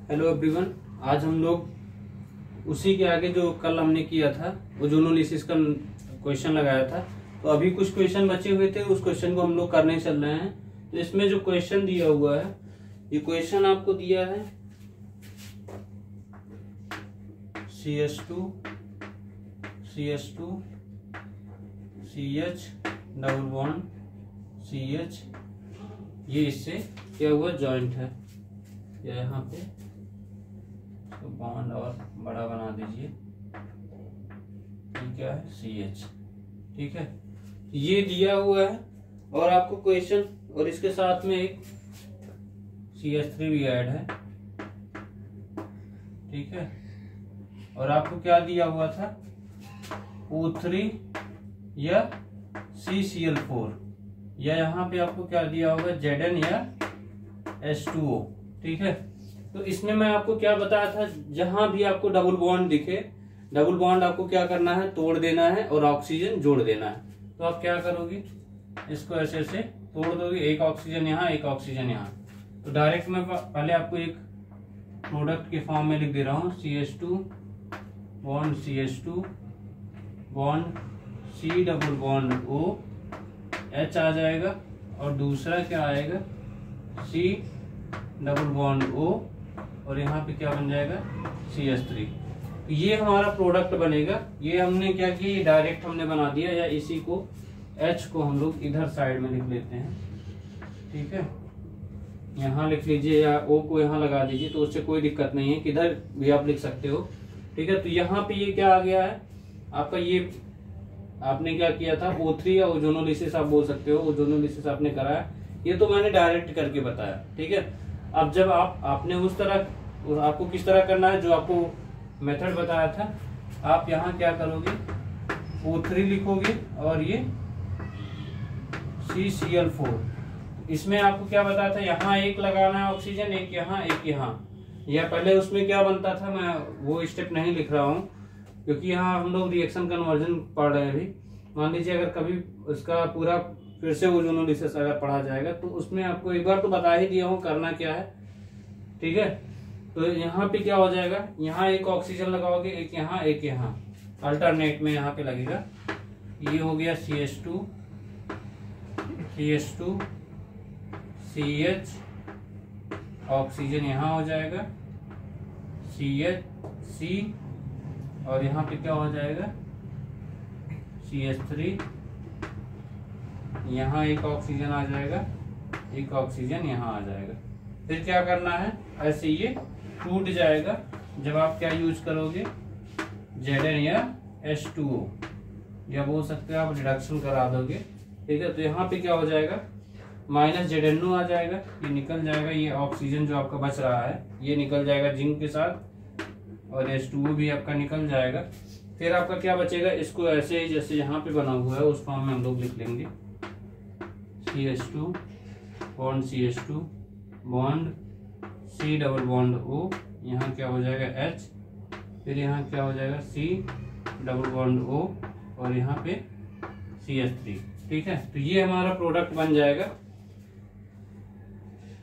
Hello everyone. आज हम लोग उसी के आगे जो कल हमने किया था वो जोनोलिसिस का क्वेश्चन लगाया था, तो अभी कुछ क्वेश्चन बचे हुए थे, उस क्वेश्चन को हम लोग करने चल रहे हैं। तो इसमें जो क्वेश्चन दिया हुआ है, ये क्वेश्चन आपको दिया है CH2 CH double bond CH, ये इससे क्या हुआ, जॉइंट है। या यहाँ पे तो बॉन्ड और बड़ा बना दीजिए, ये क्या है, CH। ठीक है, ये दिया हुआ है और आपको क्वेश्चन, और इसके साथ में एक CH3 भी ऐड है। ठीक है, और आपको क्या दिया हुआ था, O3 या CCl4, या यहाँ पे आपको क्या दिया होगा, Zn या H2O। ठीक है, तो इसमें मैं आपको क्या बताया था, जहां भी आपको डबल बॉन्ड दिखे, डबल बॉन्ड आपको क्या करना है, तोड़ देना है और ऑक्सीजन जोड़ देना है। तो आप क्या करोगे, इसको ऐसे ऐसे तोड़ दोगे, एक ऑक्सीजन यहाँ, एक ऑक्सीजन यहाँ। तो डायरेक्ट मैं पहले आपको एक प्रोडक्ट के फॉर्म में लिख दे रहा हूँ, CH2 bond CH2 bond C double bond O, H आ जाएगा, और दूसरा क्या आएगा, C डबल बॉन्ड O, और यहाँ पे क्या बन जाएगा, CH3। ये हमारा प्रोडक्ट बनेगा। ये हमने क्या किया, ये डायरेक्ट हमने बना दिया, या इसी को H को हम लोग इधर साइड में लिख लेते हैं। ठीक है, यहाँ लिख लीजिए या O को यहाँ लगा दीजिए, तो उससे कोई दिक्कत नहीं है, किधर भी आप लिख सकते हो। ठीक है, तो यहाँ पे ये क्या आ गया है आपका, ये आपने क्या किया था, O3 या ओजोनोलिसिस आप बोल सकते हो, ओजोनोलिसिस आपने कराया। ये तो मैंने डायरेक्ट करके बताया। ठीक है, अब जब आपने उस तरह, आपको किस तरह करना है, जो आपको मेथड बताया था, आप यहाँ क्या करोगे, O3 लिखोगे और ये CCl4। इसमें आपको क्या बताया था, यहाँ एक लगाना है ऑक्सीजन, एक यहाँ एक यहाँ। या पहले उसमें क्या बनता था, मैं वो स्टेप नहीं लिख रहा हूँ क्योंकि यहाँ हम लोग रिएक्शन कन्वर्जन पढ़ रहे हैं अभी। मान लीजिए अगर कभी उसका पूरा फिर से ओजोनोलिसिस अगर पढ़ा जाएगा, तो उसमें आपको एक बार तो बता ही दिया हूँ करना क्या है। ठीक है, तो यहाँ पे क्या हो जाएगा, यहाँ एक ऑक्सीजन लगाओगे, एक यहाँ एक यहाँ, अल्टरनेट में यहाँ पे लगेगा। ये हो गया CH2 CH, ऑक्सीजन यहाँ हो जाएगा C, और यहाँ पे क्या हो जाएगा, CH3, यहाँ एक ऑक्सीजन आ जाएगा, एक ऑक्सीजन यहाँ आ जाएगा। फिर क्या करना है, ऐसे ये टूट जाएगा जब आप क्या यूज करोगे, Zn या H2O, या बोल सकते हो आप रिडक्शन करा दोगे। ठीक है, तो यहाँ पे क्या हो जाएगा, माइनस ZnO आ जाएगा, ये निकल जाएगा, ये ऑक्सीजन जो आपका बच रहा है ये निकल जाएगा जिंक के साथ, और H2O भी आपका निकल जाएगा। फिर आपका क्या बचेगा, इसको ऐसे ही जैसे यहाँ पे बना हुआ है उस फॉर्म में हम लोग लिख लेंगे, CH2 bond CH2 bond C double bond O, यहाँ क्या हो जाएगा H, फिर यहाँ क्या हो जाएगा C डबल बॉन्ड O, और यहाँ पे CH3। ठीक है, तो ये हमारा प्रोडक्ट बन जाएगा।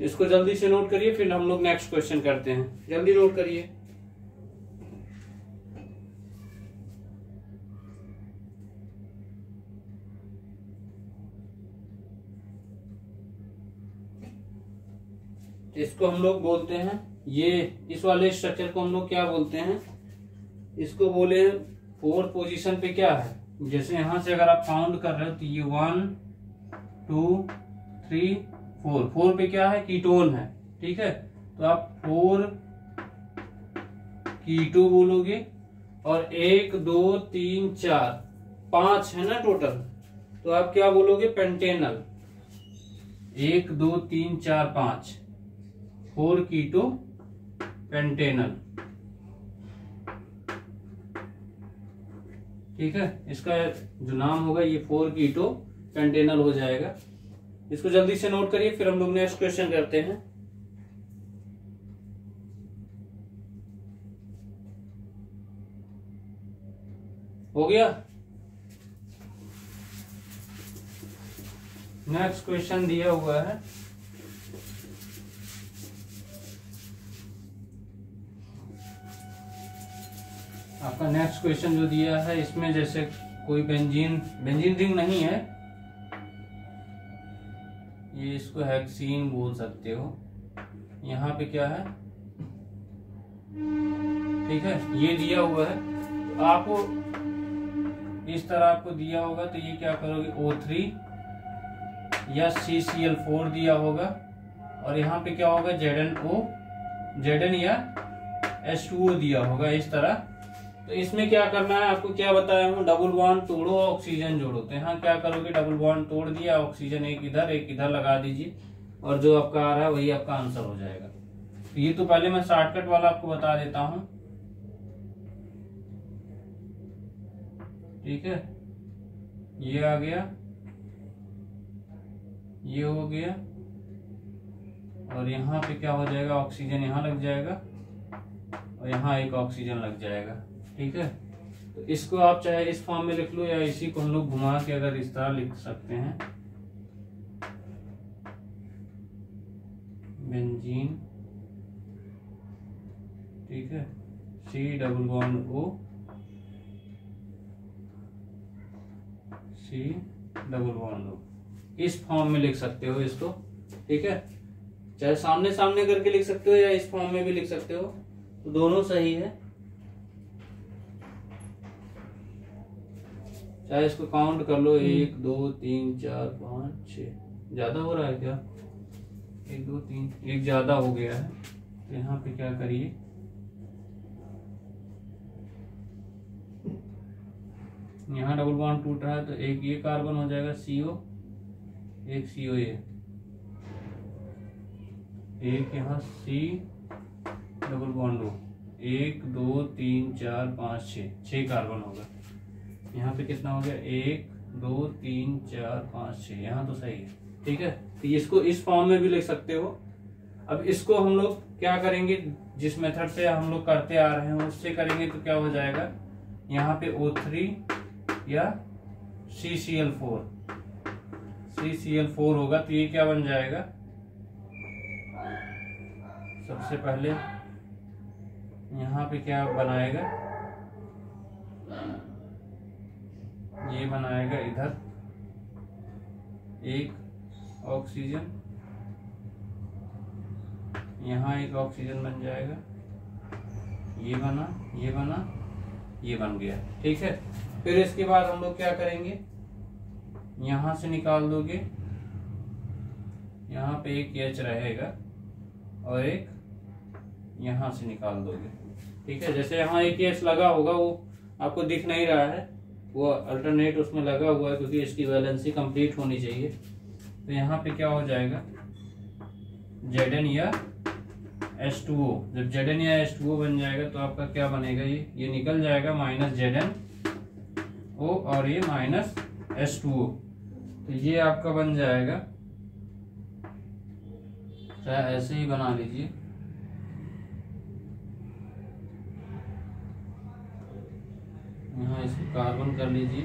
इसको जल्दी से नोट करिए, फिर हम लोग नेक्स्ट क्वेश्चन करते हैं। जल्दी नोट करिए। इसको हम लोग बोलते हैं, ये इस वाले स्ट्रक्चर को हम लोग क्या बोलते हैं, इसको बोले 4 पोजीशन पे क्या है। जैसे यहां से अगर आप काउंट कर रहे हो तो ये 1 2 3 4 पे क्या है, कीटोन है। ठीक है, तो आप 4 कीटो बोलोगे, और 1 2 3 4 5 है ना टोटल, तो आप क्या बोलोगे, पेंटेनल। 1 2 3 4 5, 4 कीटो पेंटेनल। ठीक है, इसका जो नाम होगा ये 4 कीटो पेंटेनल हो जाएगा। इसको जल्दी से नोट करिए, फिर हम लोग नेक्स्ट क्वेश्चन करते हैं। हो गया, नेक्स्ट क्वेश्चन दिया हुआ है आपका नेक्स्ट क्वेश्चन जो दिया है इसमें जैसे कोई बेंजीन रिंग नहीं है, ये इसको हेक्सीन बोल सकते हो। यहाँ पे क्या है, ठीक है, ये दिया हुआ है। तो आपको इस तरह आपको दिया होगा तो ये क्या करोगे, O3 या CCl4 दिया होगा और यहाँ पे क्या होगा, Zn या H2O दिया होगा इस तरह। तो इसमें क्या करना है, आपको क्या बताया हूँ, डबल बॉन्ड तोड़ो ऑक्सीजन जोड़ो। तो यहाँ क्या करोगे, डबल बॉन्ड तोड़ दिया, ऑक्सीजन एक इधर लगा दीजिए और जो आपका आ रहा है वही आपका आंसर हो जाएगा। तो ये तो पहले मैं शॉर्टकट वाला आपको बता देता हूं, ठीक है। ये आ गया, ये हो गया और यहाँ पे क्या हो जाएगा, ऑक्सीजन यहाँ लग जाएगा और यहाँ एक ऑक्सीजन लग जाएगा, ठीक है। तो इसको आप चाहे इस फॉर्म में लिख लो या इसी को हम लोग घुमा के अगर इस तरह लिख सकते हैं, बेंजीन, ठीक है, C double bond O, C double bond O, इस फॉर्म में लिख सकते हो इसको, ठीक है। चाहे सामने सामने करके लिख सकते हो या इस फॉर्म में भी लिख सकते हो, तो दोनों सही है। चाहे इसको काउंट कर लो, 1 2 3 4 5 6, ज्यादा हो रहा है क्या, 1 2 3, एक ज्यादा हो गया है। तो यहाँ पे क्या करिए, यहाँ डबल बॉन्ड टूट रहा है तो एक ये कार्बन हो जाएगा CO, एक CO ये, एक यहाँ C double bond O, 1 2 3 4 5 6 carbon होगा। यहाँ पे कितना हो गया, 1 2 3 4 5 6, यहाँ तो सही है, ठीक है। तो इसको इस फॉर्म में भी लिख सकते हो। अब इसको हम लोग क्या करेंगे, जिस मेथड से हम लोग करते आ रहे हैं उससे करेंगे तो क्या हो जाएगा, यहाँ पे O3 या CCl4 होगा। तो ये क्या बन जाएगा, सबसे पहले यहाँ पे क्या बनाएगा, ये बनाएगा इधर एक ऑक्सीजन, यहाँ एक ऑक्सीजन बन जाएगा, ये बना, ये बना, ये बन गया, ठीक है। फिर इसके बाद हम लोग क्या करेंगे, यहां से निकाल दोगे, यहाँ पे एक H रहेगा और एक यहां से निकाल दोगे, ठीक है। जैसे यहाँ एक H लगा होगा, वो आपको दिख नहीं रहा है, वो अल्टरनेट उसमें लगा हुआ है क्योंकि इसकी वैलेंसी कंप्लीट होनी चाहिए। तो यहाँ पे क्या हो जाएगा, Zn या H2O। जब Zn या H2O बन जाएगा तो आपका क्या बनेगा, ये निकल जाएगा -ZnO और ये -H2O। तो ये आपका बन जाएगा, चाहे ऐसे ही बना लीजिए, यहाँ इसको कार्बन कर लीजिए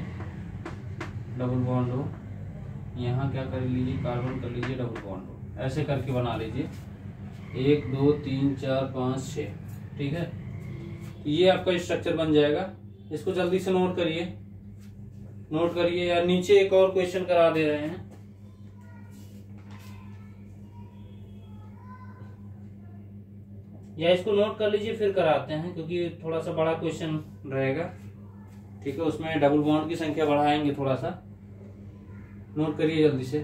डबल बॉन्ड O, यहाँ क्या कर लीजिए, कार्बन कर लीजिए डबल बॉन्ड O, ऐसे करके बना लीजिए 1 2 3 4 5 6, ठीक है। ये आपका स्ट्रक्चर बन जाएगा। इसको जल्दी से नोट करिए या नीचे एक और क्वेश्चन करा दे रहे हैं। या इसको नोट कर लीजिए फिर कराते हैं क्योंकि थोड़ा सा बड़ा क्वेश्चन रहेगा, ठीक है। उसमें डबल बॉन्ड की संख्या बढ़ाएंगे थोड़ा सा। नोट करिए जल्दी से।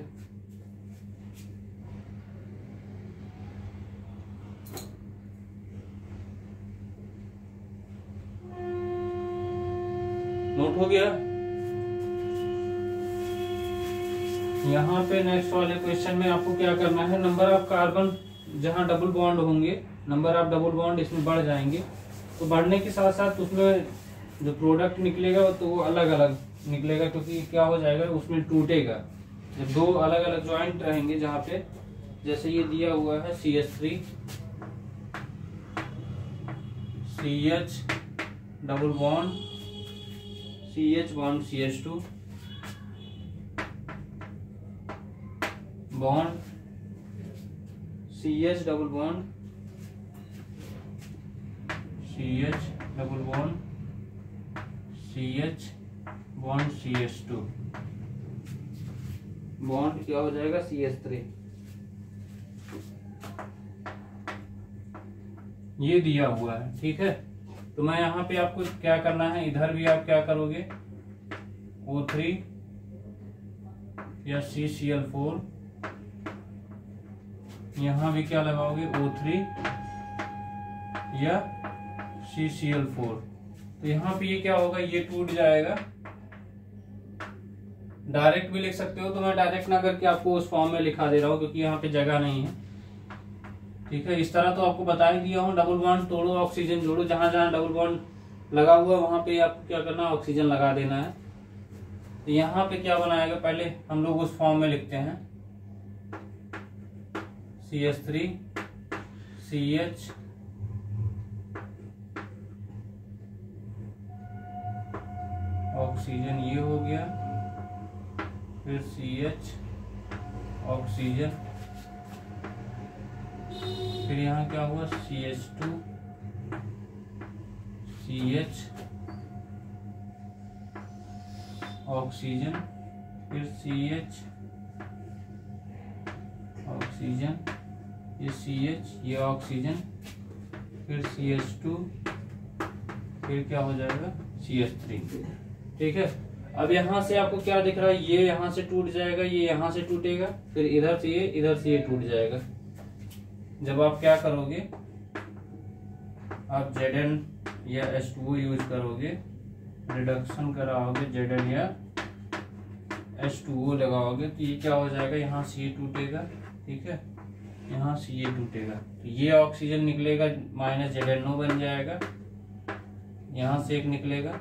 नोट हो गया। यहाँ पे नेक्स्ट वाले क्वेश्चन में आपको क्या करना है, नंबर ऑफ कार्बन जहाँ डबल बॉन्ड होंगे, नंबर ऑफ डबल बॉन्ड इसमें बढ़ जाएंगे। तो बढ़ने के साथ साथ उसमें जो प्रोडक्ट निकलेगा तो वो अलग अलग निकलेगा क्योंकि क्या हो जाएगा, उसमें टूटेगा। जब दो अलग अलग ज्वाइंट रहेंगे जहाँ पे, जैसे ये दिया हुआ है CH3 CH double bond CH bond CH2 bond CH double bond CH double bond CH bond CH2, bond क्या हो जाएगा CH3। ये दिया हुआ है, ठीक है। तो मैं यहाँ पे आपको क्या करना है, इधर भी आप क्या करोगे, O3 या CCl4, यहाँ भी क्या लगाओगे, O3 या CCl4। तो यहाँ पे ये क्या होगा, ये टूट जाएगा। डायरेक्ट भी लिख सकते हो, तो मैं डायरेक्ट ना करके आपको उस फॉर्म में लिखा दे रहा हूँ क्योंकि यहाँ पे जगह नहीं है, ठीक है। इस तरह तो आपको बता ही दिया हूँ, डबल बॉन्ड तोड़ो ऑक्सीजन जोड़ो, जहां जहां डबल बॉन्ड लगा हुआ है वहां पे आपको क्या करना है, ऑक्सीजन लगा देना है। तो यहाँ पे क्या बनाएगा, पहले हम लोग उस फॉर्म में लिखते हैं, CH3 CH ऑक्सीजन, ये हो गया, फिर CH ऑक्सीजन, फिर यहाँ क्या हुआ, CH2 CH ऑक्सीजन, फिर CH ऑक्सीजन, ये CH, ये ऑक्सीजन, फिर CH2, फिर क्या हो जाएगा CH3, ठीक है। अब यहाँ से आपको क्या दिख रहा है, ये यहाँ से टूट जाएगा, ये यहाँ से टूटेगा, फिर इधर से ये टूट जाएगा। जब आप क्या करोगे, आप Zn या H2O यूज करोगे, रिडक्शन कराओगे, Zn या H2O लगाओगे, तो ये क्या हो जाएगा, यहाँ से ये टूटेगा, ठीक है, यहाँ से ये टूटेगा, तो ये ऑक्सीजन निकलेगा, माइनस ZnO बन जाएगा, यहाँ से एक निकलेगा,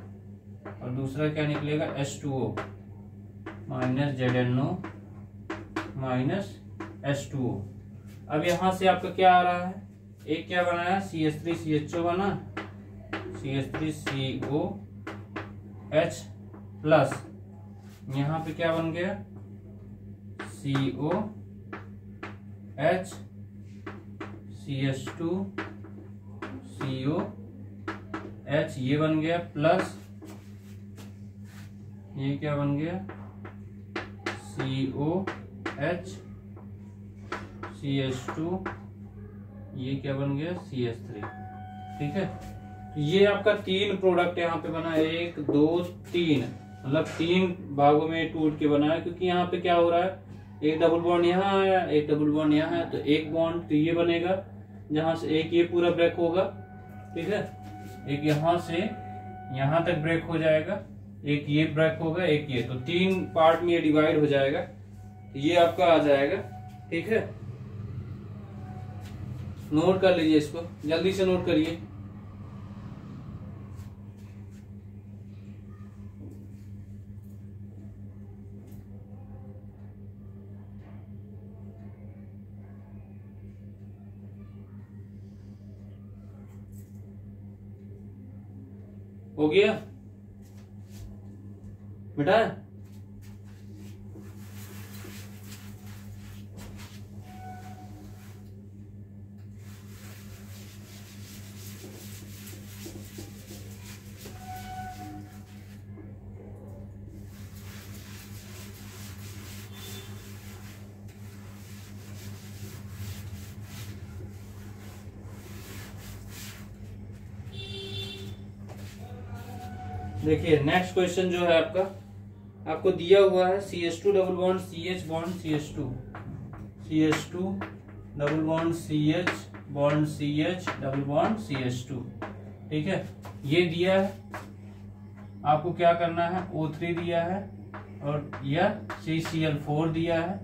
और दूसरा क्या निकलेगा, H2O minus ZnO minus H2O। अब यहाँ से आपका क्या आ रहा है, एक क्या बनाया, CH3CHO बना, CH3COH प्लस, यहाँ पे क्या बन गया, COH CH2 COH, ये बन गया, प्लस ये क्या बन गया, COH CH2, ये क्या बन गया, CH3, ठीक है। तो ये आपका 3 प्रोडक्ट यहाँ पे बना है, 1 2 3, मतलब 3 भागों में टूट के बना है, क्योंकि यहाँ पे क्या हो रहा है, एक डबल बॉन्ड यहाँ आया, एक डबल बॉन्ड यहाँ है, तो एक बॉन्ड तो ये बनेगा, जहां से एक ये पूरा ब्रेक होगा, ठीक है, एक यहाँ से यहाँ तक ब्रेक हो जाएगा, एक ये ब्रेक होगा, एक ये, तो 3 पार्ट में ये डिवाइड हो जाएगा, ये आपका आ जाएगा, ठीक है। नोट कर लीजिए इसको, जल्दी से नोट करिए। हो गया बेटा, देखिए नेक्स्ट क्वेश्चन जो है आपको दिया हुआ है, CH2 double bond CH bond CH2, CH2 double bond CH bond CH double bond CH2, ठीक है। ये दिया है, आपको क्या करना है, O3 दिया है और या CCl4 दिया है,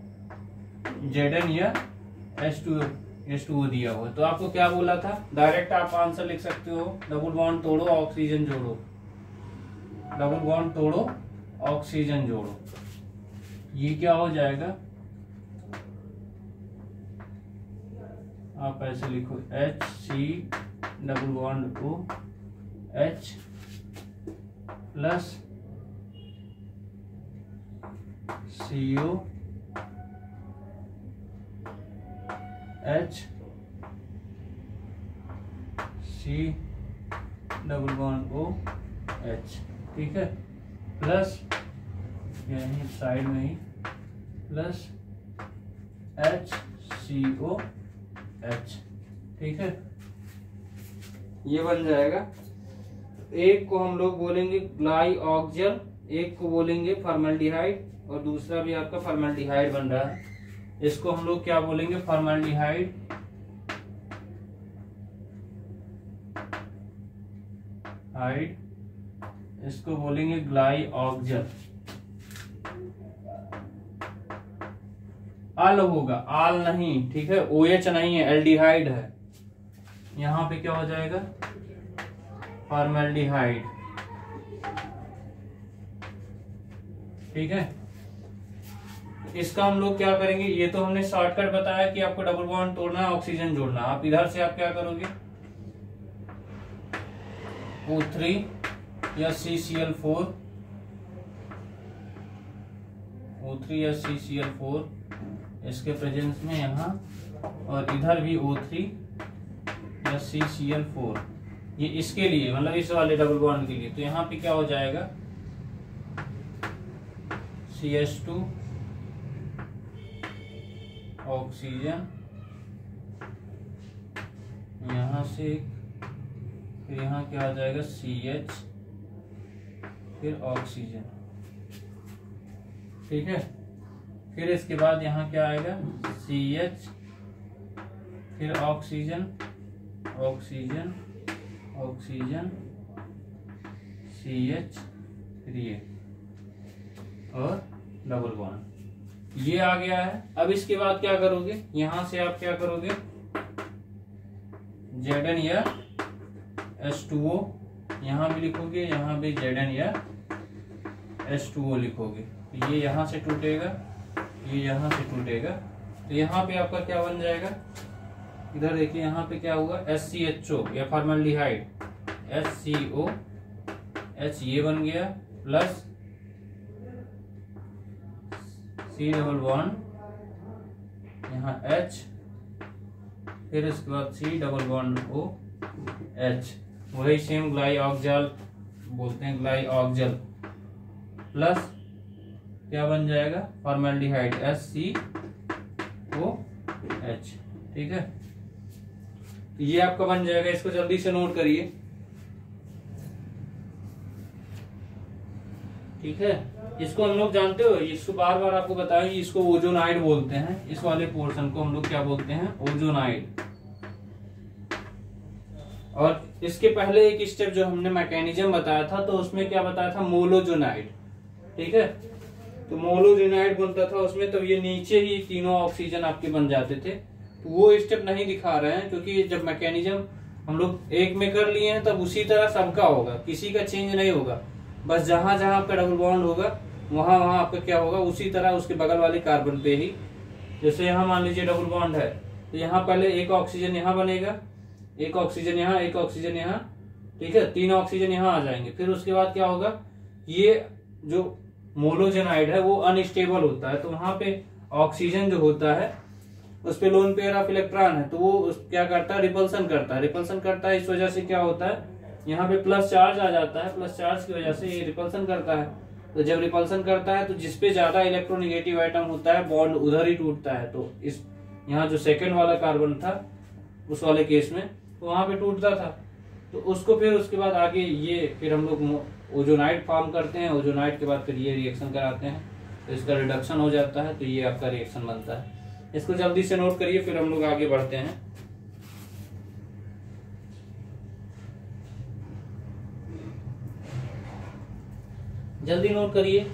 Zn या H2O दिया हुआ है। तो आपको क्या बोला था, डायरेक्ट आप आंसर लिख सकते हो, डबल बॉन्ड तोड़ो ऑक्सीजन जोड़ो, डबल बॉन्ड तोड़ो ऑक्सीजन जोड़ो, ये क्या हो जाएगा, आप ऐसे लिखो, HC double bond O H plus CO H C double bond O H, ठीक है, प्लस यहीं साइड में ही प्लस HCOH, ठीक है, ये बन जाएगा। एक को हम लोग बोलेंगे ग्लाइऑक्जल, एक को बोलेंगे फॉर्मल्डिहाइड, और दूसरा भी आपका फॉर्मल्डिहाइड बन रहा है। इसको हम लोग क्या बोलेंगे, फॉर्मल्डिहाइड हाइड, इसको बोलेंगे ग्लाइऑक्जल। अल होगा, आल नहीं, ठीक है, OH नहीं है, एल्डिहाइड है। यहां पे क्या हो जाएगा, फॉर्मल्डिहाइड, ठीक है। इसका हम लोग क्या करेंगे, ये तो हमने शॉर्टकट बताया कि आपको डबल बॉन्ड तोड़ना है, ऑक्सीजन जोड़ना। आप इधर से आप क्या करोगे, O3 या CCl4, O3 या CCl4 इसके प्रेजेंस में यहाँ, और इधर भी O3 या CCl4, ये इसके लिए मतलब इस वाले डबल बॉन्ड के लिए। तो यहाँ पे क्या हो जाएगा, CH2 ऑक्सीजन, यहाँ से फिर यहाँ क्या आ जाएगा, CH, फिर ऑक्सीजन, ठीक है। फिर इसके बाद यहाँ क्या आएगा, CH, फिर ऑक्सीजन, ऑक्सीजन, ऑक्सीजन, CH, फिर ये और डबल बॉन्ड, ये आ गया है। अब इसके बाद क्या करोगे, यहां से आप क्या करोगे, Zn या H2O यहां भी लिखोगे, यहां भी Zn या H2O लिखोगे। तो ये यहां से टूटेगा, ये यहां से टूटेगा, तो यहाँ पे आपका क्या बन जाएगा, इधर देखिए यहाँ पे क्या होगा, SCHO या फॉर्मल्डिहाइड, HCOH ये बन गया, प्लस C डबल बॉन्ड, यहाँ H, फिर इसके बाद C डबल बॉन्ड OH, वही सेम ग्लाइऑक्जल बोलते हैं, ग्लाइऑक्जल, प्लस क्या बन जाएगा, फॉर्मल्डिहाइड HCOH, ठीक है। तो ये आपका बन जाएगा, इसको जल्दी से नोट करिए, ठीक है। इसको हम लोग जानते हो, इसको बार बार आपको बताएं, इसको ओजोनाइड बोलते हैं। इस वाले पोर्शन को हम लोग क्या बोलते हैं, ओजोनाइड। और इसके पहले एक स्टेप जो हमने मैकेनिज्म बताया था, तो उसमें क्या बताया था, मोलोजोनाइड, ठीक है। तो मोलोजोनाइड बनता था उसमें, तो ये नीचे ही तीनों ऑक्सीजन आपके बन जाते थे। तो वो स्टेप नहीं दिखा रहे हैं, क्योंकि जब मैकेनिज्म हम लोग एक में कर लिए हैं, तब उसी तरह सबका होगा, किसी का चेंज नहीं होगा। बस जहां जहां आपका डबल बॉन्ड होगा, वहां वहां आपका क्या होगा, उसी तरह उसके बगल वाले कार्बन पे ही। जैसे यहाँ मान लीजिए डबल बॉन्ड है, तो यहाँ पहले एक ऑक्सीजन यहाँ बनेगा, एक ऑक्सीजन यहाँ, एक ऑक्सीजन यहाँ, ठीक है, 3 ऑक्सीजन यहाँ आ जाएंगे। फिर उसके बाद क्या होगा, ये जो मोलोजेनाइड है वो अनस्टेबल होता है, तो वहां पे ऑक्सीजन जो होता है उस पे लोन पेयर ऑफ इलेक्ट्रॉन है, तो वो क्या करता है, रिपल्सन करता है। रिपल्सन करता है, इस वजह से क्या होता है, यहाँ पे प्लस चार्ज आ जाता है, प्लस चार्ज की वजह से ये रिपल्सन करता है। तो जब रिपल्सन करता है, तो जिसपे ज्यादा इलेक्ट्रोनेगेटिव आइटम होता है, बॉन्ड उधर ही टूटता है। तो इस यहाँ जो सेकेंड वाला कार्बन था उस वाले केस में, तो वहां पे टूटता था। तो उसको फिर उसके बाद आगे ये फिर हम लोग ओजोनाइड फॉर्म करते हैं, ओजोनाइड के बाद फिर ये रिएक्शन कराते हैं, तो इसका रिडक्शन हो जाता है, तो ये आपका रिएक्शन बनता है। इसको जल्दी से नोट करिए, फिर हम लोग आगे बढ़ते हैं। जल्दी नोट करिए।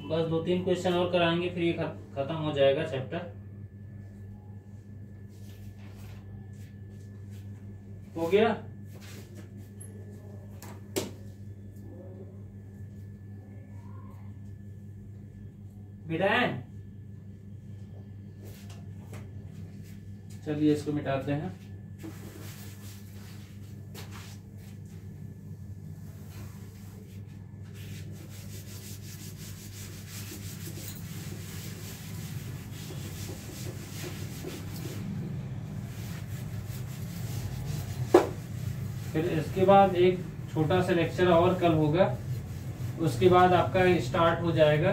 बस 2-3 क्वेश्चन और कराएंगे, फिर ये खत्म हो जाएगा चैप्टर। हो गया? मिटाएं? चलिए इसको मिटाते हैं। फिर इसके बाद एक छोटा सा लेक्चर और कल होगा, उसके बाद आपका स्टार्ट हो जाएगा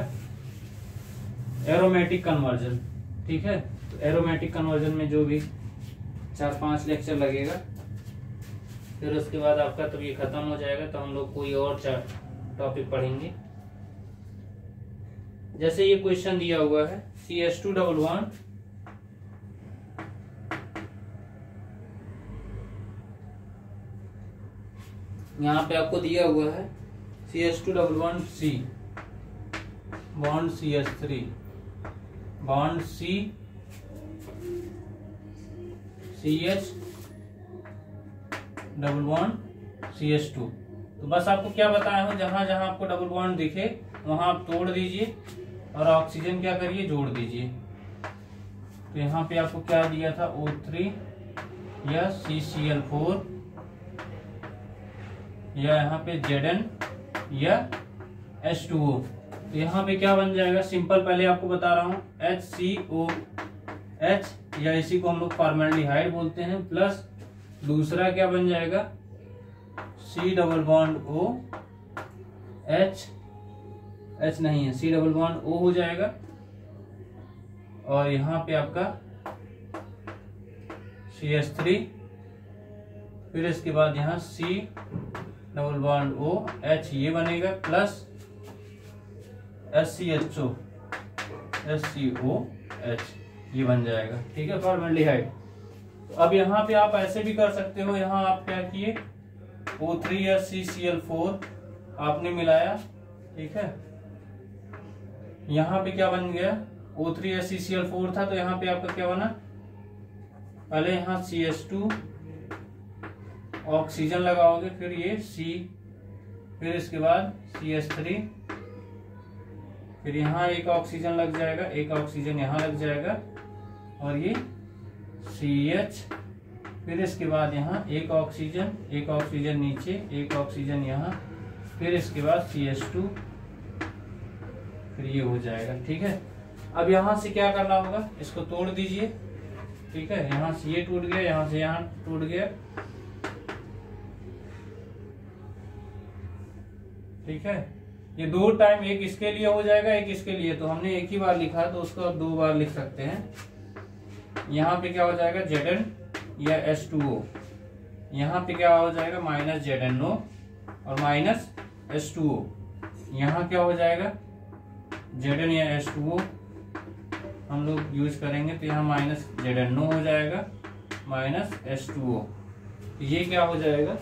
एरोमेटिक कन्वर्जन। ठीक है, तो एरोमेटिक कन्वर्जन में जो भी 4-5 लेक्चर लगेगा, फिर उसके बाद आपका तो ये खत्म हो जाएगा, तो हम लोग कोई और टॉपिक पढ़ेंगे। जैसे ये क्वेश्चन दिया हुआ है CH2 डबल बॉन्ड यहाँ पे आपको दिया हुआ है CH2 double bond C bond CH3 bond C CH double bond CH2। तो बस आपको क्या बताया हूं, जहां जहां आपको डबल बॉन्ड दिखे वहां आप तोड़ दीजिए और ऑक्सीजन क्या करिए, जोड़ दीजिए। तो यहाँ पे आपको क्या दिया था, O3 या CCl4 या यहाँ पे Zn या H2O। तो यहाँ पे क्या बन जाएगा, सिंपल पहले आपको बता रहा हूँ, HCOH या इसी को हम लोग फॉर्मेल्डिहाइड बोलते हैं, प्लस दूसरा क्या बन जाएगा C double bond O H नहीं है, C डबल बॉन्ड O हो जाएगा, और यहाँ पे आपका CH3, फिर इसके बाद यहाँ C double bond O H ये बनेगा, प्लस SCOH ये बन जाएगा। ठीक है, फॉर्मेल्डिहाइड। तो अब यहाँ पे आप ऐसे भी कर सकते हो, यहाँ आप क्या किए, O3 या CCl4 आपने मिलाया। ठीक है, यहाँ पे क्या बन गया, O3 या CCl4 था, तो यहाँ पे आपका क्या बना, पहले यहाँ CH2 ऑक्सीजन लगाओगे, फिर ये C, फिर इसके बाद CH3, फिर यहाँ एक ऑक्सीजन लग जाएगा, एक ऑक्सीजन यहाँ लग जाएगा, और ये CH, फिर इसके बाद यहाँ एक ऑक्सीजन नीचे, एक ऑक्सीजन यहाँ, फिर इसके बाद CH2, फिर ये हो जाएगा। ठीक है, अब यहाँ से क्या करना होगा, इसको तोड़ दीजिए। ठीक है, यहाँ से ये टूट गया, यहाँ से यहाँ टूट गया। ठीक है, ये 2 टाइम, एक इसके लिए हो जाएगा, एक इसके लिए, तो हमने एक ही बार लिखा तो उसको अब 2 बार लिख सकते हैं। यहाँ पे क्या हो जाएगा, Zn या H2O, यहाँ पे क्या हो जाएगा, माइनस ZnO और माइनस H2O, यहाँ क्या हो जाएगा, Zn या H2O हम लोग यूज करेंगे, तो यहाँ माइनस ZnO हो जाएगा, माइनस H2O, ये क्या हो जाएगा,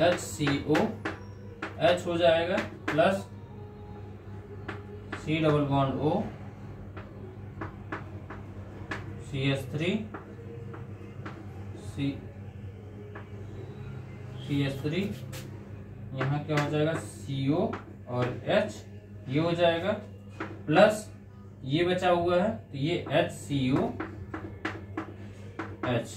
HCOH हो जाएगा, plus C double bond O CH3 CH3, यहाँ क्या हो जाएगा, CO और H ये हो जाएगा, प्लस ये बचा हुआ है, तो ये HCOH,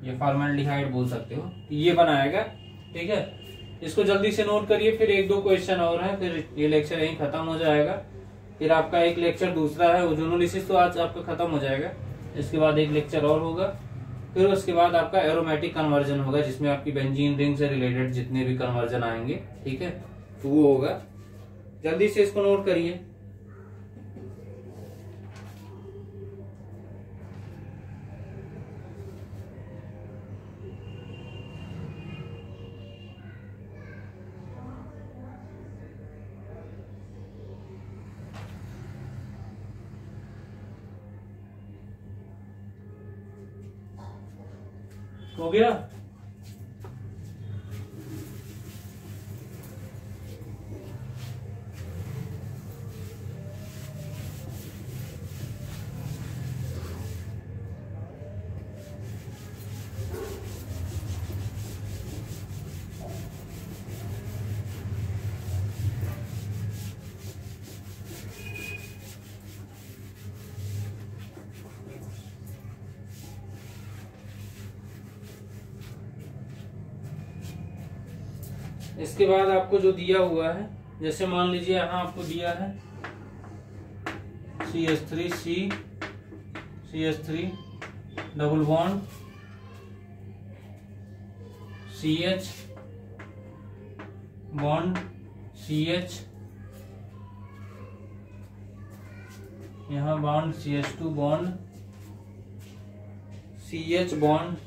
ये फॉर्मेल्डिहाइड बोल सकते हो, ये बनाएगा। ठीक है, इसको जल्दी से नोट करिए, फिर 1-2 क्वेश्चन और है, फिर ये लेक्चर यहीं खत्म हो जाएगा। फिर आपका एक लेक्चर दूसरा है ओजोनोलिसिस, तो आज आपका खत्म हो जाएगा। इसके बाद एक लेक्चर और होगा, फिर उसके बाद आपका एरोमेटिक कन्वर्जन होगा, जिसमें आपकी बेंजीन रिंग से रिलेटेड जितने भी कन्वर्जन आएंगे, ठीक है, तो वो होगा। जल्दी से इसको नोट करिए। हो गया? इसके बाद आपको जो दिया हुआ है, जैसे मान लीजिए यहाँ आपको दिया है CH3 double bond CH bond CH, यहाँ bond CH2 bond CH bond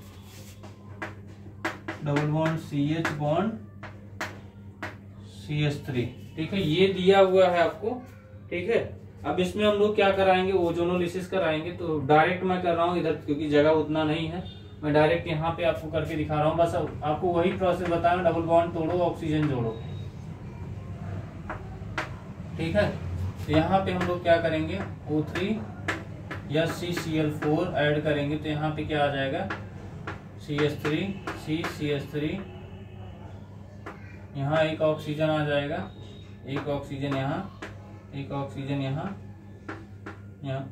double bond CH bond CH3। ठीक है, ये दिया हुआ है आपको। ठीक है, अब इसमें हम लोग क्या कराएंगे, ओजोनोलिसिस कराएंगे। तो डायरेक्ट मैं कर रहा हूँ इधर, क्योंकि जगह उतना नहीं है, मैं डायरेक्ट यहाँ पे आपको करके दिखा रहा हूँ। बस आपको वही प्रोसेस बताना, डबल बॉन्ड तोड़ो, ऑक्सीजन जोड़ो। ठीक है, तो यहाँ पे हम लोग क्या करेंगे, O3 या CCl4 ऐड करेंगे। तो यहाँ पे क्या आ जाएगा, CH3 CCH3, यहाँ एक ऑक्सीजन आ जाएगा, एक ऑक्सीजन यहाँ, एक ऑक्सीजन यहाँ, यहाँ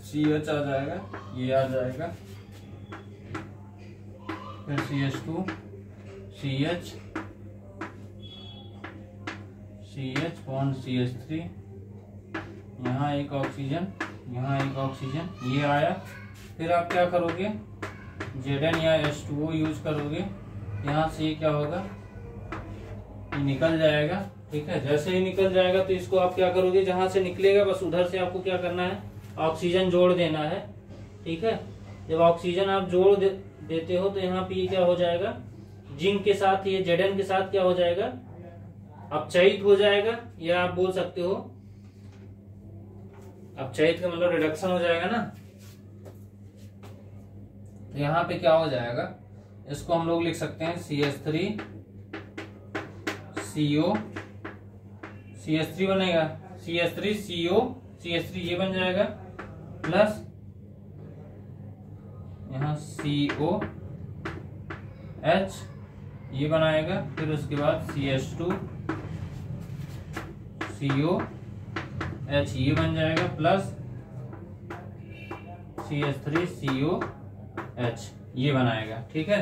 CH आ जाएगा, ये आ जाएगा, फिर CH2 CH CH bond CH3, यहाँ एक ऑक्सीजन, यहाँ एक ऑक्सीजन, ये आया। फिर आप क्या करोगे, Zn या H2O यूज करोगे। यहाँ से ये क्या होगा, ये निकल जाएगा। ठीक है, जैसे ही निकल जाएगा तो इसको आप क्या करोगे, जहां से निकलेगा बस उधर से आपको क्या करना है, ऑक्सीजन जोड़ देना है। ठीक है, जब ऑक्सीजन आप जोड़ देते हो तो यहाँ पे ये क्या हो जाएगा, जिंक के साथ, ये Zn के साथ क्या हो जाएगा, अपचयित हो जाएगा, या आप बोल सकते हो अपचयित का मतलब रिडक्शन हो जाएगा ना। तो यहाँ पे क्या हो जाएगा, इसको हम लोग लिख सकते हैं CH3 CO, CH3 बनेगा, CH3 CO CH3 ये बन जाएगा, प्लस यहाँ COH ये बनाएगा। फिर उसके बाद CH2 COH ये बन जाएगा, प्लस CH3 COH ये बनाएगा। ठीक है,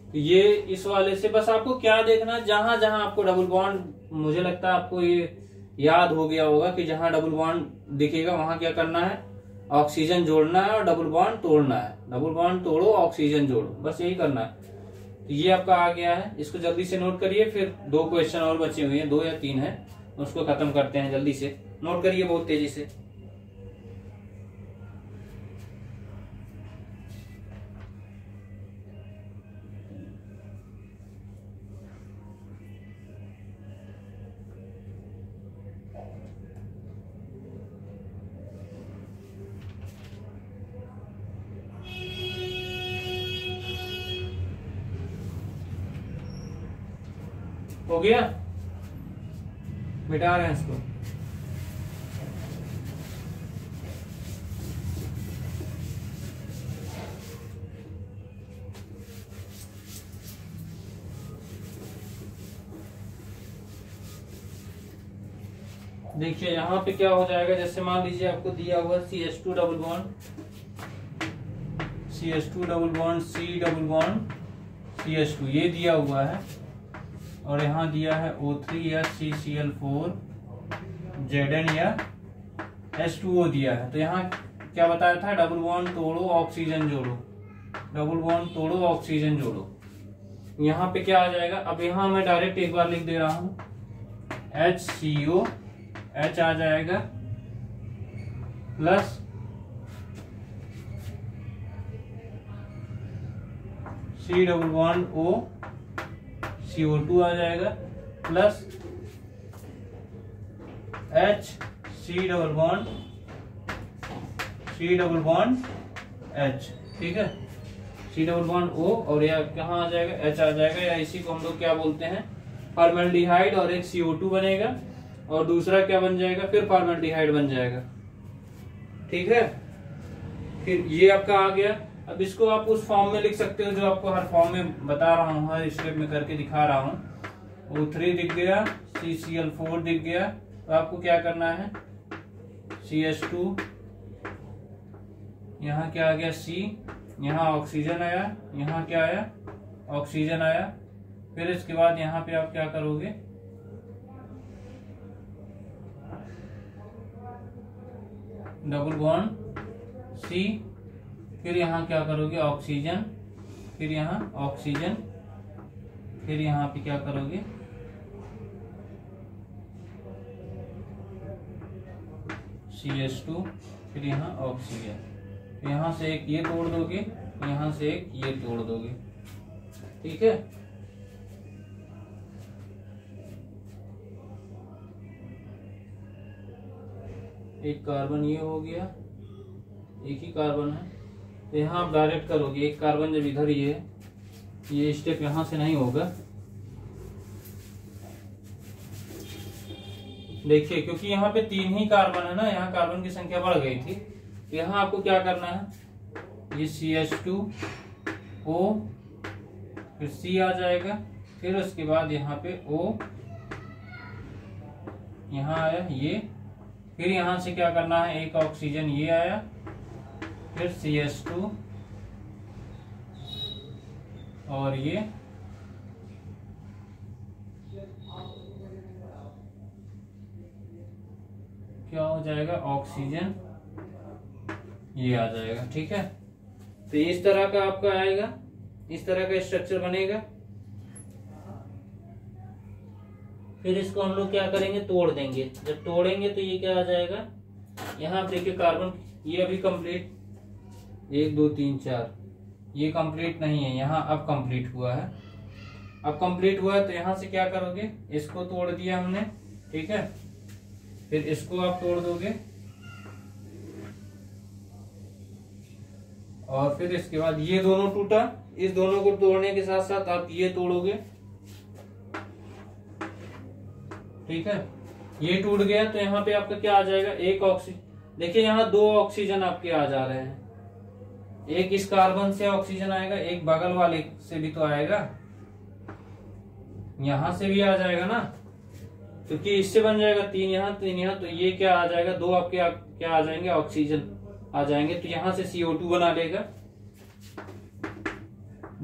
तो ये इस वाले से बस आपको क्या देखना, जहां जहां आपको डबल बॉन्ड, मुझे लगता है आपको ये याद हो गया होगा कि जहां डबल बॉन्ड दिखेगा वहां क्या करना है, ऑक्सीजन जोड़ना है और डबल बॉन्ड तोड़ना है। डबल बॉन्ड तोड़ो, ऑक्सीजन जोड़ो, बस यही करना है। तो ये आपका आ गया है, इसको जल्दी से नोट करिए। फिर 2 क्वेश्चन और बचे हुए हैं, 2 या 3 है, उसको खत्म करते हैं। जल्दी से नोट करिए, बहुत तेजी से। हो गया, मिटा रहे हैं इसको। देखिए यहाँ पे क्या हो जाएगा, जैसे मान लीजिए आपको दिया हुआ CH2 double bond CH2 double bond C double bond CH2 ये दिया हुआ है, और यहाँ दिया है O3 या CCl4 Zn या H2O दिया है। तो यहाँ क्या बताया था, डबल बॉन्ड तोड़ो, ऑक्सीजन जोड़ो, डबल बॉन्ड तोड़ो, ऑक्सीजन जोड़ो। यहाँ पे क्या आ जाएगा, अब यहाँ मैं डायरेक्ट एक बार लिख दे रहा हूँ, HCO H आ जाएगा, plus C double bond O CO2 आ जाएगा, plus H C double bond H। ठीक है, C डबल बॉन्ड O, और यह कहाँ आ जाएगा, H आ जाएगा, या इसी को हम लोग क्या बोलते हैं, फॉर्मल्डिहाइड, और एक CO2 बनेगा, और दूसरा क्या बन जाएगा, फिर फॉर्मल्डिहाइड बन जाएगा। ठीक है, फिर ये आपका आ गया। अब इसको आप उस फॉर्म में लिख सकते हो जो आपको हर फॉर्म में बता रहा हूँ, हर स्टेप में करके दिखा रहा हूँ। O3 दिख गया, CCl4 दिख गया, तो आपको क्या करना है, CH2, यहाँ क्या आ गया C, यहाँ ऑक्सीजन आया, यहाँ क्या आया, ऑक्सीजन आया। फिर इसके बाद यहाँ पे आप क्या करोगे, डबल बॉन्ड C, फिर यहाँ क्या करोगे, ऑक्सीजन, फिर यहाँ ऑक्सीजन, फिर यहाँ पे क्या करोगे, CH2, फिर यहाँ ऑक्सीजन, तो यहाँ से एक ये तोड़ दोगे, यहाँ से एक ये तोड़ दोगे, ठीक है। एक कार्बन ये हो गया, एक ही कार्बन है, तो यहाँ आप डायरेक्ट करोगे, एक कार्बन जब इधर ये स्टेप यहाँ से नहीं होगा, देखिए क्योंकि यहाँ पे 3 ही कार्बन है ना, यहाँ कार्बन की संख्या बढ़ गई थी, तो यहाँ आपको क्या करना है, ये CH2O, फिर C आ जाएगा, फिर उसके बाद यहाँ पे O, यहाँ आया ये, फिर यहाँ से क्या करना है, एक ऑक्सीजन ये आया, फिर CH2 और ये, क्या हो जाएगा, ऑक्सीजन ये आ जाएगा, ठीक है। तो इस तरह का आपका आएगा, इस तरह का स्ट्रक्चर बनेगा। फिर इसको हम लोग क्या करेंगे, तोड़ देंगे। जब तोड़ेंगे तो ये क्या आ जाएगा, यहाँ आप देखिए कार्बन ये अभी कंप्लीट 1 2 3 4 ये कंप्लीट नहीं है, यहाँ अब कंप्लीट हुआ है। अब कंप्लीट हुआ है तो यहाँ से क्या करोगे, इसको तोड़ दिया हमने, ठीक है। फिर इसको आप तोड़ दोगे और फिर इसके बाद ये दोनों टूटा, इस दोनों को तोड़ने के साथ साथ आप ये तोड़ोगे, ठीक है। ये टूट गया तो यहाँ पे आपका क्या आ जाएगा, एक ऑक्सीजन, देखिए यहाँ 2 ऑक्सीजन आपके आ जा रहे हैं, एक इस कार्बन से ऑक्सीजन आएगा, एक बगल वाले से भी तो आएगा, यहां से भी आ जाएगा ना, क्योंकि इससे बन जाएगा 3 यहाँ 3 यहाँ, तो ये क्या आ जाएगा, 2 आपके क्या आ जाएंगे, ऑक्सीजन आ जाएंगे, तो यहां से CO2 बना लेगा,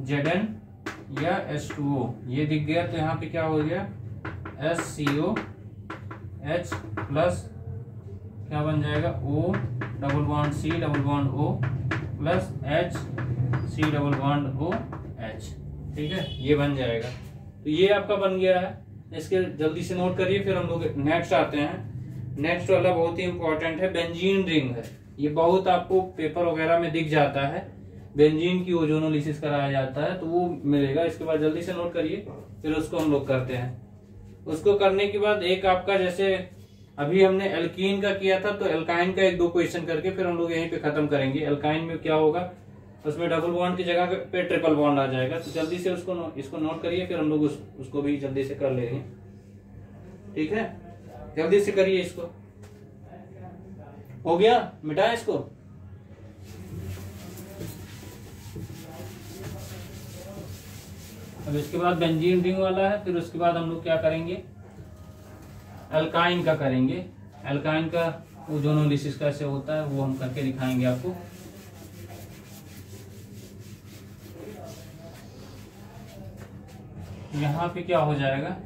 Zn या H2O ये दिख गया, तो यहाँ पे क्या हो गया, SCOH प्लस क्या बन जाएगा, O double bond C double bond O plus H C double bond OH, ठीक है, ये बन जाएगा। तो ये आपका बन गया है, इसके जल्दी से नोट करिए। फिर हम लोग नेक्स्ट आते हैं। नेक्स्ट वाला बहुत ही इंपॉर्टेंट है, बेंजीन रिंग है। ये बहुत आपको पेपर वगैरह में दिख जाता है, बेंजीन की ओजोनोलिसिस कराया जाता है तो वो मिलेगा। इसके बाद जल्दी से नोट करिए, फिर उसको हम लोग करते हैं। उसको करने के बाद एक आपका, जैसे अभी हमने एल्कीन का किया था, तो एल्काइन का 1-2 क्वेश्चन करके फिर हम लोग यहीं पे खत्म करेंगे। एल्काइन में क्या होगा, उसमें डबल बॉन्ड की जगह पे ट्रिपल बॉन्ड आ जाएगा। तो जल्दी से इसको नोट करिए, फिर हम लोग उसको भी जल्दी से कर लेंगे, ठीक है। जल्दी से करिए, इसको हो गया, मिटाएं इसको। अब इसके बाद बेंजीन रिंग वाला है, फिर उसके बाद हम लोग क्या करेंगे, एल्काइन का करेंगे। एल्काइन का ओजोनोलिसिस कैसे होता है वो हम करके दिखाएंगे आपको। यहाँ पे क्या हो जाएगा,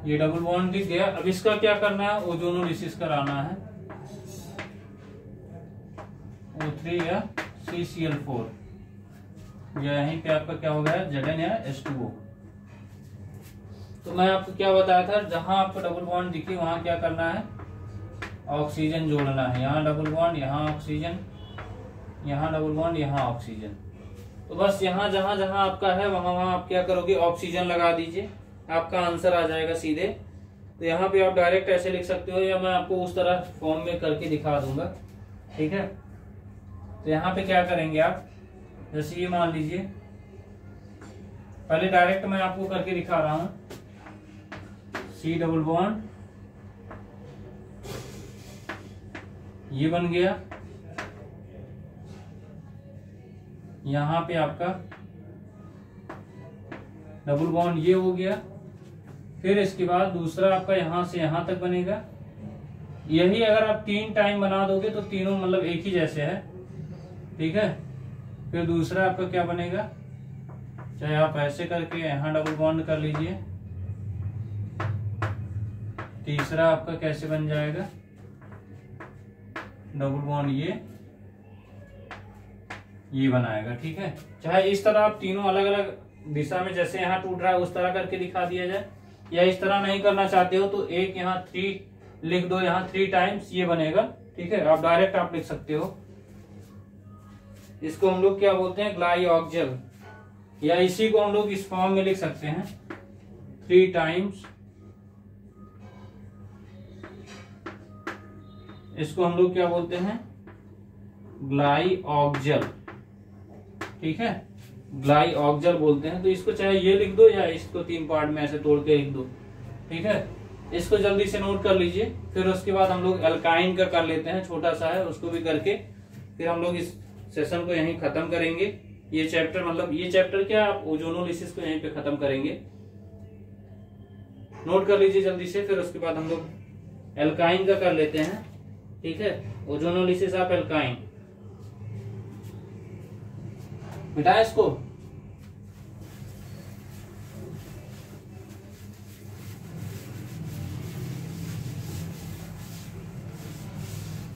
ये डबल बॉन्ड दिख गया। अब इसका क्या करना है, ओजोनोलिसिस कराना है, O3 या CCl4, या यहीं पे आपका क्या हो गया, Zn या H2O। तो मैं आपको क्या बताया था, जहां आपको डबल बॉन्ड दिखे वहां क्या करना है, ऑक्सीजन जोड़ना है। यहाँ डबल बॉन्ड, यहाँ ऑक्सीजन, यहाँ डबल बॉन्ड, यहाँ ऑक्सीजन। तो बस यहाँ जहां जहां आपका है वहां वहां आप क्या करोगे, ऑक्सीजन लगा दीजिए, आपका आंसर आ जाएगा सीधे। तो यहाँ पे आप डायरेक्ट ऐसे लिख सकते हो, या मैं आपको उस तरह फॉर्म में करके दिखा दूंगा, ठीक है। तो यहाँ पे क्या करेंगे आप, जैसे ये मान लीजिए, पहले डायरेक्ट मैं आपको करके दिखा रहा हूं, C डबल बॉन्ड ये बन गया, यहां पे आपका डबल बॉन्ड ये हो गया। फिर इसके बाद दूसरा आपका यहां से यहां तक बनेगा। यही अगर आप 3 टाइम बना दोगे तो तीनों मतलब एक ही जैसे है, ठीक है। फिर दूसरा आपका क्या बनेगा, चाहे आप ऐसे करके यहां डबल बॉन्ड कर लीजिए, तीसरा आपका कैसे बन जाएगा, डबल बॉन्ड ये बनाएगा। ठीक है, चाहे इस तरह आप तीनों अलग अलग दिशा में जैसे यहाँ टूट रहा है उस तरह करके दिखा दिया जाए, या इस तरह नहीं करना चाहते हो तो एक यहाँ 3 लिख दो, यहाँ 3 टाइम्स ये बनेगा। ठीक है, आप डायरेक्ट आप लिख सकते हो। इसको हम लोग क्या बोलते हैं, ग्लाइऑक्जल, या इसी को हम लोग इस फॉर्म में लिख सकते हैं 3 टाइम्स। इसको हम लोग क्या बोलते हैं, ग्लाइऑक्जल। ठीक है, ग्लाइऑक्जल बोलते हैं। तो इसको चाहे ये लिख दो या इसको 3 पार्ट में ऐसे तोड़ के लिख दो। ठीक है, इसको जल्दी से नोट कर लीजिए। फिर उसके बाद हम लोग एल्काइन का कर लेते हैं, छोटा सा है, उसको भी करके फिर हम लोग इस सेशन को यहीं खत्म करेंगे। ये चैप्टर मतलब ये चैप्टर क्या, आप ओजोनोलिसिस को यहीं पे खत्म करेंगे। नोट कर लीजिए जल्दी से। फिर उसके बाद हम लोग एल्काइन का कर लेते हैं। ठीक है, ओजोनोलिसिस ऑफ एल्काइन। मिटाए इसको।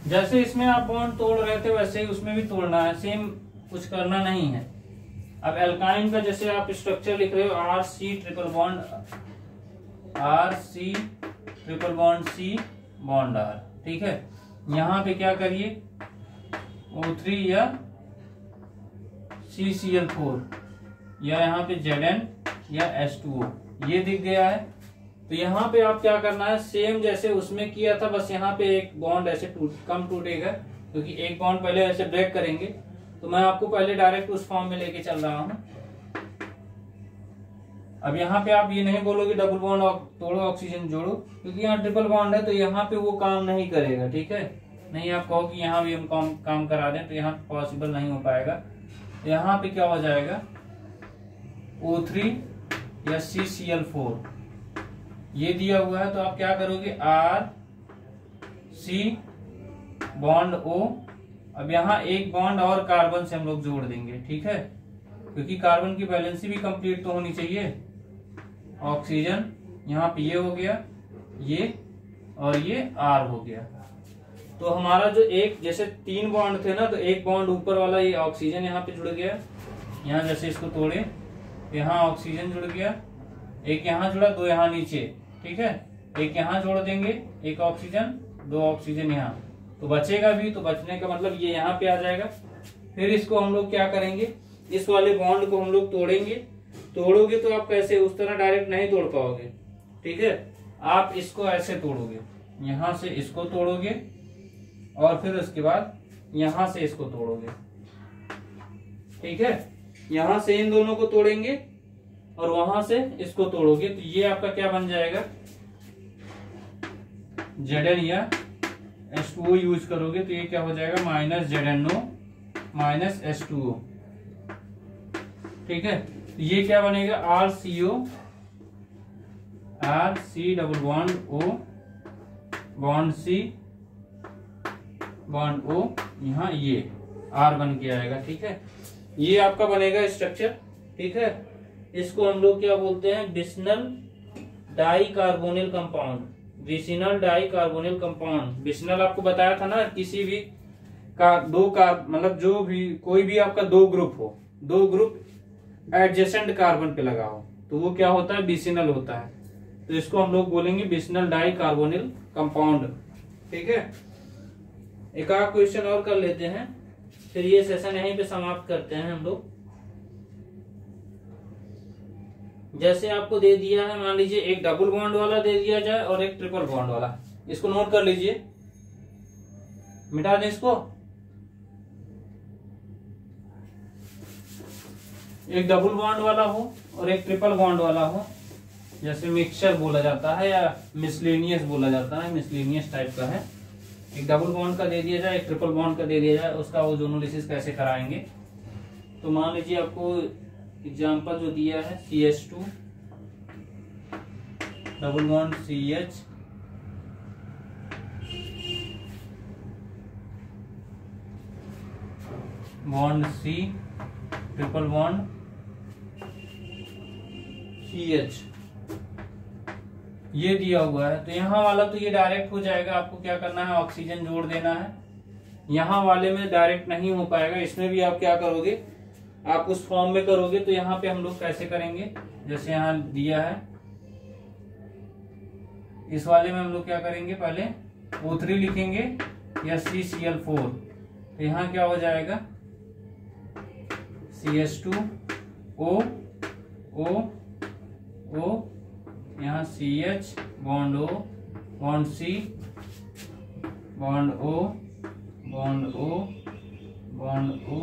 जैसे इसमें आप बॉन्ड तोड़ रहे थे वैसे ही उसमें भी तोड़ना है, सेम, कुछ करना नहीं है। अब एल्काइन का जैसे आप स्ट्रक्चर लिख रहे हो, RC triple bond C bond R। ठीक है, यहां पे क्या करिए, O3 या CCl4, या यहाँ पे Zn या H2O, ये दिख गया है। तो यहाँ पे आप क्या करना है, सेम जैसे उसमें किया था, बस यहाँ पे एक बॉन्ड ऐसे कम टूटेगा, क्योंकि एक बॉन्ड पहले ऐसे ब्रेक करेंगे। तो मैं आपको पहले डायरेक्ट उस फॉर्म में लेके चल रहा हूँ। अब यहाँ पे आप ये नहीं बोलोगे डबल बॉन्ड तोड़ो ऑक्सीजन जोड़ो, क्योंकि यहाँ ट्रिपल बॉन्ड है, तो यहाँ पे वो काम नहीं करेगा। ठीक है, नहीं आप कहो कि यहाँ भी हम काम करा दें, तो यहाँ पॉसिबल नहीं हो पाएगा। यहाँ पे क्या हो जाएगा, O3 या CCl4 ये दिया हुआ है। तो आप क्या करोगे, RC बॉन्ड O। अब यहाँ एक बॉन्ड और कार्बन से हम लोग जोड़ देंगे। ठीक है, क्योंकि कार्बन की बैलेंसी भी कंप्लीट तो होनी चाहिए। ऑक्सीजन यहाँ पे ये हो गया, ये और ये R हो गया। तो हमारा जो एक जैसे 3 बॉन्ड थे ना, तो एक बॉन्ड ऊपर वाला ये ऑक्सीजन यहाँ पे जुड़ गया। यहाँ जैसे इसको तोड़े, यहाँ ऑक्सीजन जुड़ गया, एक यहाँ जुड़ा, 2 यहाँ नीचे। ठीक है, एक यहाँ जोड़ देंगे, एक ऑक्सीजन, 2 ऑक्सीजन यहाँ, तो बचेगा भी। तो बचने का मतलब ये यहाँ पे आ जाएगा। फिर इसको हम लोग क्या करेंगे, इस वाले बॉन्ड को हम लोग तोड़ेंगे। तोड़ोगे तो आप कैसे, उस तरह डायरेक्ट नहीं तोड़ पाओगे। ठीक है, आप इसको ऐसे तोड़ोगे, यहां से इसको तोड़ोगे और फिर उसके बाद यहां से इसको तोड़ोगे। ठीक है, यहां से इन दोनों को तोड़ेंगे और वहां से इसको तोड़ोगे, तो ये आपका क्या बन जाएगा, Zn या H2O यूज करोगे तो ये क्या हो जाएगा, -ZnO -H2O। ठीक है, तो ये क्या बनेगा, RCO RC double bond O bond C bond O, यहाँ ये R बन के आएगा। ठीक है, ये आपका बनेगा स्ट्रक्चर। ठीक है, इसको हम लोग क्या बोलते हैं, vicinal dicarbonyl compound. Vicinal dicarbonyl compound, vicinal आपको बताया था ना, किसी भी का 2 का मतलब जो भी कोई भी आपका 2 ग्रुप हो, 2 ग्रुप एडजेसेंट कार्बन पे लगा हो, तो वो क्या होता है, बिस्नल होता है। तो इसको हम लोग बोलेंगे बिस्नल डाई कार्बोनिल कंपाउंड। ठीक है, एक आध क्वेश्चन और कर लेते हैं, फिर ये सेशन यहीं पे समाप्त करते हैं हम लोग। जैसे आपको दे दिया है, मान लीजिए एक डबल बॉन्ड वाला दे दिया जाए और एक ट्रिपल बॉन्ड वाला, इसको नोट कर लीजिए, मिटा दें इसको। एक डबल बॉन्ड वाला हो और एक ट्रिपल बॉन्ड वाला हो, जैसे मिक्सचर बोला जाता है या मिसलेनियस बोला जाता है, मिसलेनियस टाइप का है। एक डबल बॉन्ड का दे दिया जाए, एक ट्रिपल बॉन्ड का दे दिया जाए, उसका ओजोनोलिसिस कैसे कराएंगे। तो मान लीजिए आपको एग्जांपल जो दिया है, CH2 double bond CH bond C triple bond CH। ये दिया हुआ है, तो यहाँ वाला तो ये डायरेक्ट हो जाएगा, आपको क्या करना है ऑक्सीजन जोड़ देना है। यहाँ वाले में डायरेक्ट नहीं हो पाएगा, इसमें भी आप क्या करोगे, आप उस फॉर्म में करोगे। तो यहाँ पे हम लोग कैसे करेंगे, जैसे यहाँ दिया है इस वाले में हम लोग क्या करेंगे, पहले O3 लिखेंगे या CCl4, तो यहाँ क्या हो जाएगा CH2O O O, यहाँ CH bond O bond C bond O bond O bond O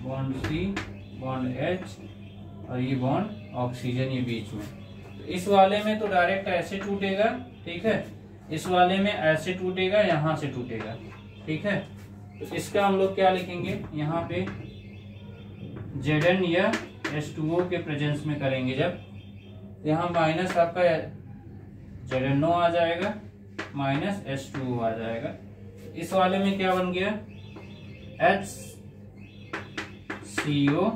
bond C bond H, और ये बॉन्ड ऑक्सीजन ये बीच में। तो इस वाले में तो डायरेक्ट ऐसे टूटेगा, ठीक है, इस वाले में ऐसे टूटेगा, यहाँ से टूटेगा, ठीक है। तो इसका हम लोग क्या लिखेंगे, यहाँ पे Zn या H2O के प्रेजेंस में करेंगे जब, यहाँ माइनस आपका ZnO आ जाएगा, माइनस H2O आ जाएगा। इस वाले में क्या बन गया, HCO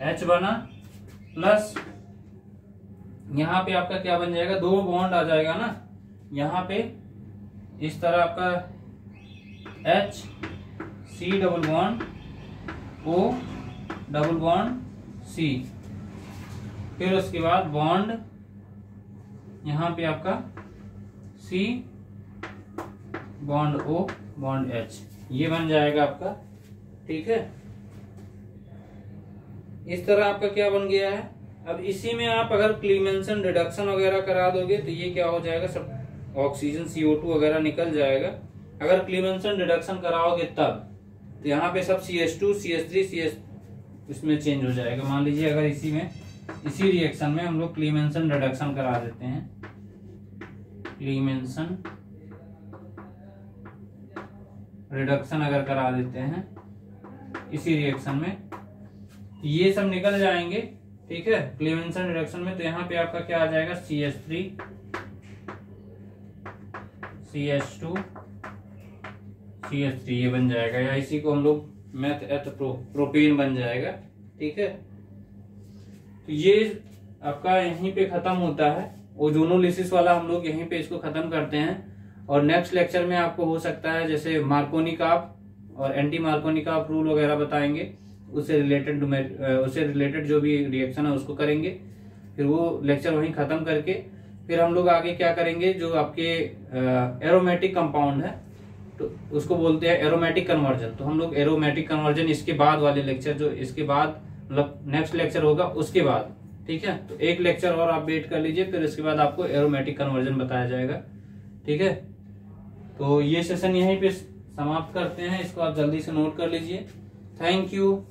H बना, प्लस यहाँ पे आपका क्या बन जाएगा, दो बॉन्ड आ जाएगा ना, यहाँ पे इस तरह आपका H C double bond O double bond C, फिर उसके बाद बॉन्ड यहाँ पे आपका C bond O bond H, ये बन जाएगा आपका, ठीक है। इस तरह आपका क्या बन गया है। अब इसी में आप अगर क्लीमेंसन रिडक्शन वगैरह करा दोगे तो ये क्या हो जाएगा, सब ऑक्सीजन CO2 वगैरह निकल जाएगा। अगर क्लीमेंसन रिडक्शन कराओगे तब तो यहाँ पे सब CH2 CH3 CH इसमें चेंज हो जाएगा। मान लीजिए अगर इसी में इसी रिएक्शन में हम लोग क्लीमेंसन रिडक्शन करा देते हैं, क्लीमेंसन रिडक्शन अगर करा देते हैं इसी रिएक्शन में, ये सब निकल जाएंगे, ठीक है, क्लीमेंसन रिडक्शन में। तो यहाँ पे आपका क्या आ जाएगा, CH3 CH2 CH3 ये बन जाएगा, या इसी को हम लोग मेथ एथ प्रोपेन बन जाएगा, ठीक है। तो ये आपका यहीं पे खत्म होता है, ओजोनोलिसिस वाला हम लोग यहीं पे इसको खत्म करते हैं। और नेक्स्ट लेक्चर में आपको हो सकता है जैसे मार्कोनी-काप और एंटी मार्कोनी-काप रूल वगैरह बताएंगे, उससे रिलेटेड जो भी रिएक्शन है उसको करेंगे। फिर वो लेक्चर वहीं खत्म करके फिर हम लोग आगे क्या करेंगे, जो आपके एरोमेटिक कंपाउंड है तो उसको बोलते हैं एरोमेटिक कन्वर्जन। तो हम लोग एरोमेटिक कन्वर्जन इसके बाद वाले लेक्चर, जो इसके बाद मतलब नेक्स्ट लेक्चर होगा उसके बाद, ठीक है। तो एक लेक्चर और आप वेट कर लीजिए, फिर इसके बाद आपको एरोमेटिक कन्वर्जन बताया जाएगा, ठीक है। तो ये सेशन यहीं पे समाप्त करते हैं, इसको आप जल्दी से नोट कर लीजिए। Thank you.